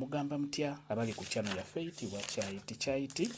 mugamba mutya abali ku channel yaffe eyitibwa Kyaiti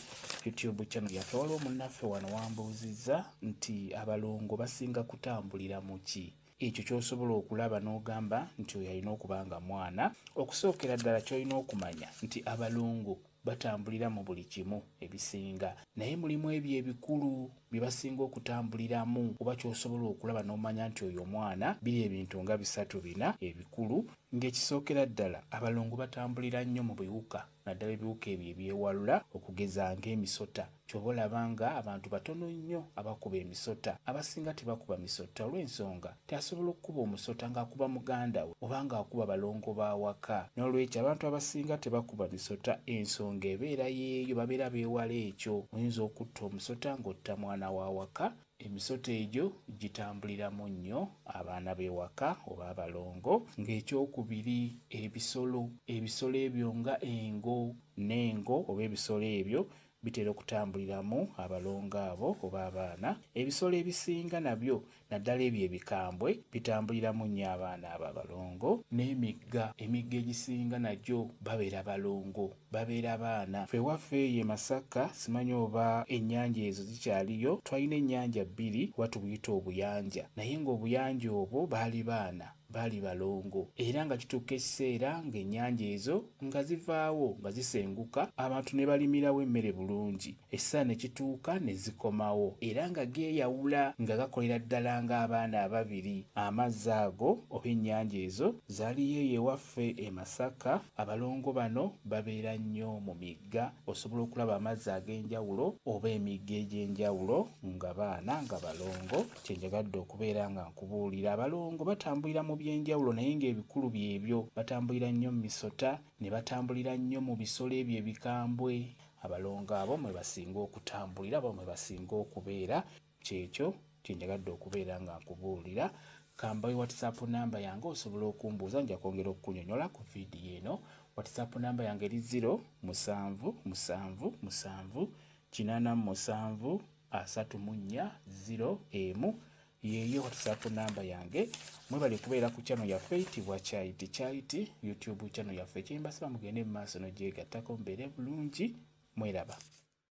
YouTube channel yaffe. Waliwo munnaffe wano wambuuzizza nti abalongo basinga kutambulira mu ki? Ekyo ky'osobola okulaba n'ogamba nti oyo alina okuba nga mwana. Okusookera ddala ky'olina okumanya nti abalongo batambulira mu buli kimu ebisinga, naye mulimu ebyo ebikulu bye basinga okutambuliramu, oba ky'osobola okulaba n'omanya nti oyo omwana biri ebintu nga 3-4 ebikulu. Ng'ekisookera ddala abalongo batambulira nnyo mu biwuka, naddala ebiwuka ebyo ebyewalula, okugeza ng'emisota. Ky'oba olaba nga abantu batono nnyo abakuba emisota, abasinga tebakuba misota olw'ensonga teasobola okukuba omusota ng'akuba muganda we oba ng'akuba balongo ba waka. N'olwekyo abantu abasinga tebakuba misota, ensonga ebeera yeeyo, babeera beewala ekyo. Oyinza okutta omusota ng'otta mwana wa waka. Emisota egyo gitambuliramu nnyo abaana b'ewaka oba abalongo. Ng'ekyokubiri ebisolo ebyo nga engo n'engo oba ebisolo ebyo bitera okutambuliramu abalongo abo oba abaana. Ebisolo ebisinga nabyo naddala ebyo ebikambwe bitambuliramu nnyo abaana abo abalongo. N'emigga egisinga nagyo babeera balongo, babeera baana. Ffe waffe eyo e Masaka simanyi oba ennyanja ezo zikyaliyo, twalina ennyanja 2 oba tubuyita obuyanja, naye ng'obuyanja obwo baali baana, baali balongo. Era nga kituuka ekiseera ng'ennyanja ezo nga zivaawo nga zisenguka, abantu ne balimirawo emmere bulungi, essaawa ne kituuka ne zikomawo, era nga geeyawula nga gakolera ddala ng'abaana ababiri. Amazzi ago oba ennyanja ezo zaaliyo eyo ewaffe e Masaka. Abalongo bano babeera nnyo mu migga, osobola okulaba amazzi ag'enjawulo oba emigga egy'enjawulo nga baana nga balongo. Kyenjagadde okubeera nga nkubuulira, abalongo batambulira mu byenjawulo naye ng'ebikulu byebyo. Batambulira nnyo mu misota, ne batambulira nnyo mu bisolo ebyo ebikambwe. Abalongo abo mwe basinga okutambulira, abo mwe basinga okubeera. Kyekyo kyenjagadde okubeera nga nkubuulira. Kambayo WhatsApp namba yange osobola okumbuuza, nja kwongera okukunyonyola ku vidiyo eno. WhatsApp namba yange eri 0778784 yeeyo WhatsApp namba yange. Mwebale kubeera ku channel yaffe eyitibwa Kyaiti YouTube channel yaffe. Kyembasaba mugende mu maaso n'ogyegattako, mubeere bulungi, mweraba.